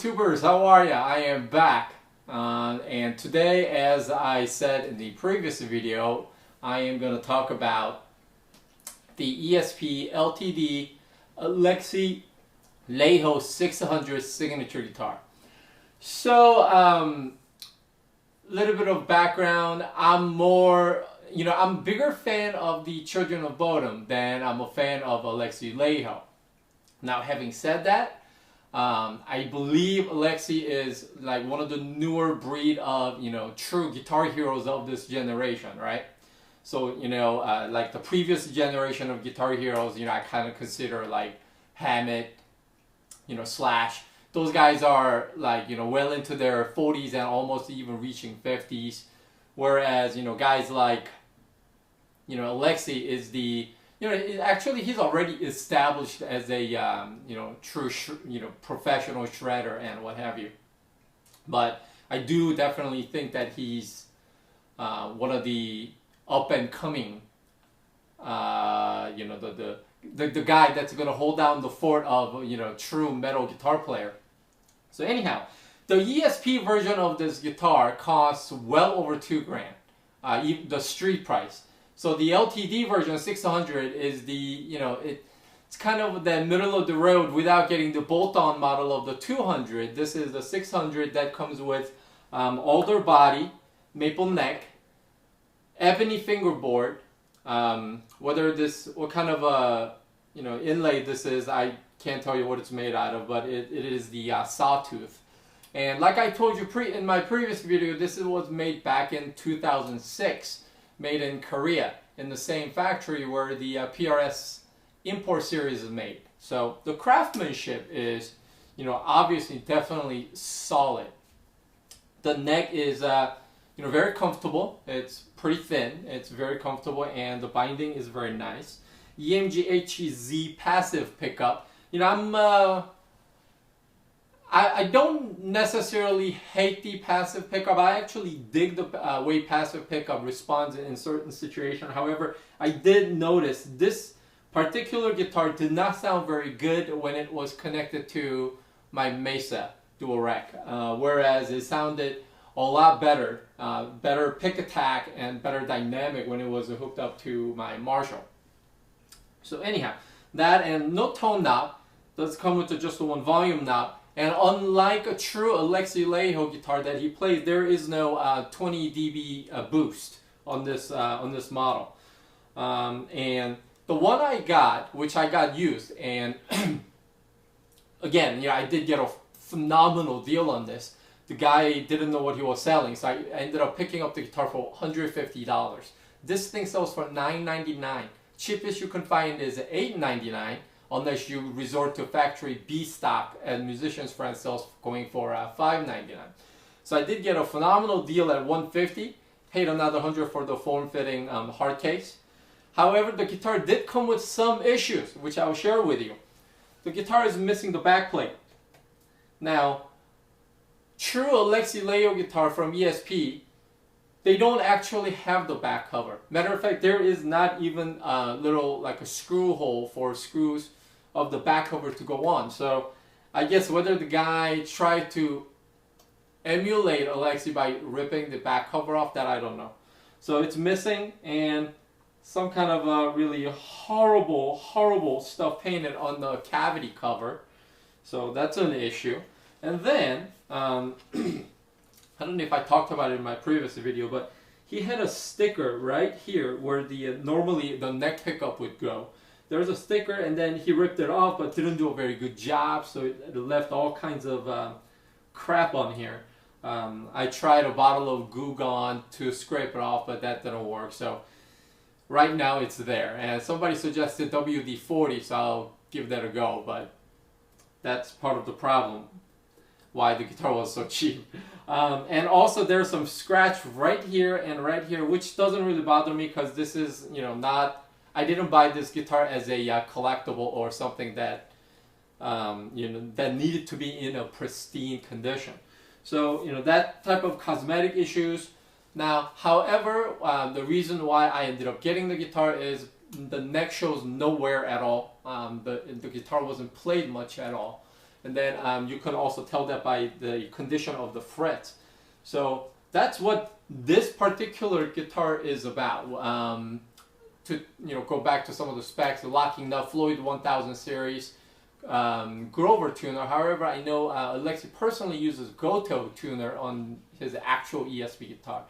YouTubers, how are ya? I am back, and today, as I said in the previous video, I am going to talk about the ESP LTD Alexi Laiho 600 signature guitar. So, little bit of background. I'm a bigger fan of the Children of Bodom than I'm a fan of Alexi Laiho. Now, having said that, I believe Alexi is like one of the newer breed of, true guitar heroes of this generation, right? So, like the previous generation of guitar heroes, I kind of consider like Hammett, Slash. Those guys are like, well into their 40s and almost even reaching 50s. Whereas, guys like, Alexi is the, actually he's already established as a, true, professional shredder and what have you. But I do definitely think that he's one of the up and coming, the guy that's going to hold down the fort of, true metal guitar player. So anyhow, the ESP version of this guitar costs well over $2,000, the street price. So the LTD version 600 is the, it's kind of the middle of the road without getting the bolt-on model of the 200. This is the 600 that comes with alder body, maple neck, ebony fingerboard. What kind of inlay this is, I can't tell you what it's made out of, but it is the sawtooth. And like I told you in my previous video, this was made back in 2006. Made in Korea in the same factory where the PRS import series is made. So the craftsmanship is, obviously definitely solid. The neck is, very comfortable. It's pretty thin. It's very comfortable, and the binding is very nice. EMG HEZ passive pickup. I don't necessarily hate the passive pickup. I actually dig the way passive pickup responds in certain situations. However, I did notice this particular guitar did not sound very good when it was connected to my Mesa dual rack, whereas it sounded a lot better, better pick attack and better dynamic when it was hooked up to my Marshall. So anyhow, that and no tone knob, does come with just the one volume knob. And unlike a true Alexi Laiho guitar that he plays, there is no 20 dB boost on this model. And the one I got, which I got used, and again, I did get a phenomenal deal on this. The guy didn't know what he was selling, so I ended up picking up the guitar for $150. This thing sells for $9.99. Cheapest you can find is $8.99. Unless you resort to factory B stock, and Musician's Friend sells going for $5.99. So I did get a phenomenal deal at $150. Paid another $100 for the form-fitting hard case. However, the guitar did come with some issues, which I will share with you. The guitar is missing the back plate. Now, true Alexi Laiho guitar from ESP, they don't actually have the back cover. Matter of fact, there is not even a little, like a screw hole for screws of the back cover to go on. So I guess whether the guy tried to emulate Alexi by ripping the back cover off, that I don't know. So it's missing, and some kind of really horrible stuff painted on the cavity cover. So that's an issue. And then, I don't know if I talked about it in my previous video, but he had a sticker right here where the normally the neck pickup would go. There's a sticker, and then he ripped it off, but didn't do a very good job, so it left all kinds of crap on here. I tried a bottle of Goo Gone to scrape it off, but that didn't work. So right now it's there, and somebody suggested WD-40, so I'll give that a go, but that's part of the problem why the guitar was so cheap. And also there's some scratch right here and right here, which doesn't really bother me because this is, not, I didn't buy this guitar as a collectible or something that, that needed to be in a pristine condition. So, that type of cosmetic issues. Now, however, the reason why I ended up getting the guitar is the neck shows no wear at all. The guitar wasn't played much at all. and then you can also tell that by the condition of the frets. So that's what this particular guitar is about. To go back to some of the specs, the locking nut, Floyd 1000 series, Grover tuner. However, I know Alexi personally uses Goto tuner on his actual ESP guitar.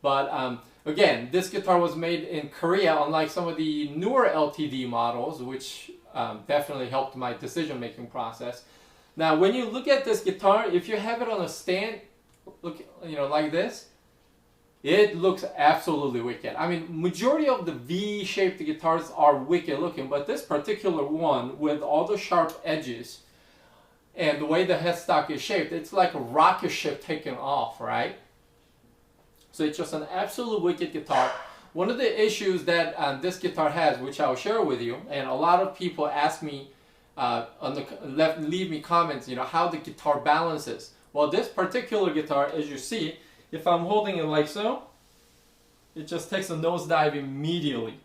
But again, this guitar was made in Korea, unlike some of the newer LTD models, which definitely helped my decision-making process. Now, when you look at this guitar, if you have it on a stand, look, like this, it looks absolutely wicked. I mean, majority of the V-shaped guitars are wicked looking, but this particular one, with all the sharp edges and the way the headstock is shaped, it's like a rocket ship taking off, right? So it's just an absolute wicked guitar. One of the issues that this guitar has, which I'll share with you, and a lot of people ask me leave me comments, how the guitar balances. Well, this particular guitar, as you see, if I'm holding it like so, it just takes a nosedive immediately.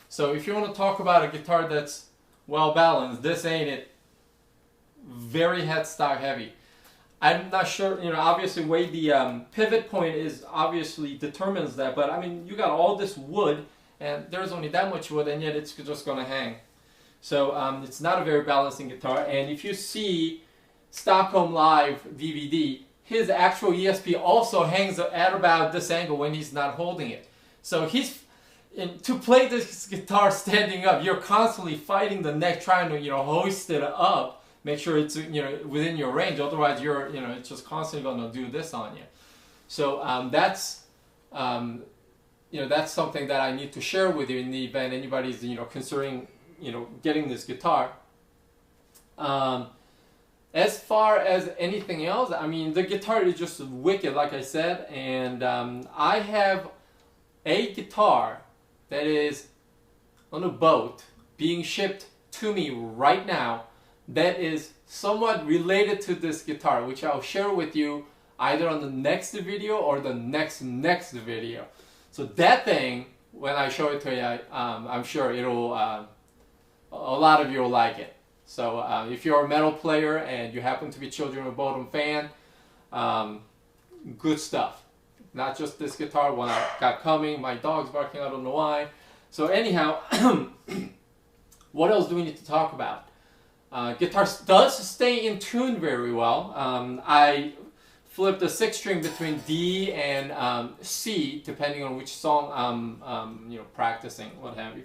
So if you want to talk about a guitar that's well balanced, this ain't it. Very headstock heavy. I'm not sure, obviously where the pivot point is obviously determines that, but I mean, you got all this wood, and there's only that much wood, and yet it's just going to hang. So it's not a very balancing guitar, and if you see Stockholm Live DVD, his actual ESP also hangs at about this angle when he's not holding it. So to play this guitar standing up, you're constantly fighting the neck, trying to hoist it up, make sure it's within your range. Otherwise, it's just constantly going to do this on you. So that's that's something that I need to share with you in the event anybody's considering getting this guitar. As far as anything else, I mean, the guitar is just wicked, like I said, and I have a guitar that is on a boat being shipped to me right now that is somewhat related to this guitar, which I'll share with you either on the next video or the next video. So that thing, when I show it to you, I'm sure it'll a lot of you will like it. So if you're a metal player and you happen to be Children of Bodom fan, good stuff. Not just this guitar, one I got coming, my dog's barking, I don't know why. So anyhow, what else do we need to talk about? Guitar does stay in tune very well. I flip the 6th string between D and C, depending on which song I'm practicing, what have you.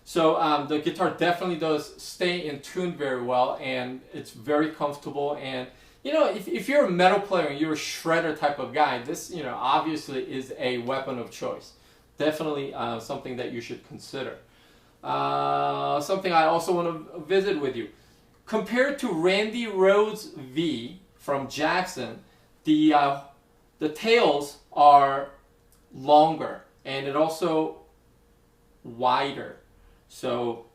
So the guitar definitely does stay in tune very well, and it's very comfortable. And if you're a metal player and you're a shredder type of guy, this obviously is a weapon of choice. Definitely something that you should consider. Something I also want to visit with you. Compared to Randy Rhoads V from Jackson, the tails are longer and it also wider. So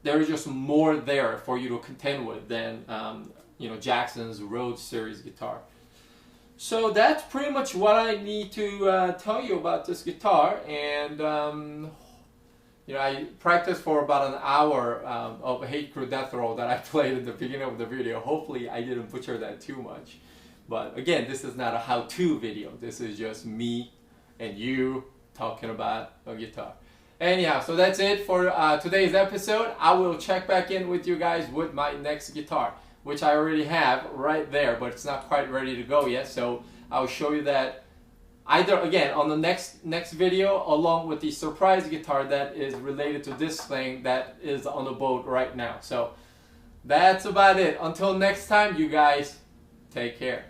there's just more there for you to contend with than Jackson's Rhoads series guitar. So that's pretty much what I need to tell you about this guitar. And I practiced for about an hour of Hate Crew Death Roll that I played at the beginning of the video. Hopefully I didn't butcher that too much. But again, this is not a how-to video. This is just me and you talking about a guitar. Anyhow, so that's it for today's episode. I will check back in with you guys with my next guitar, which I already have right there, but it's not quite ready to go yet. So I'll show you that either again on the next video, along with the surprise guitar that is related to this thing that is on the boat right now. So that's about it. Until next time, you guys take care.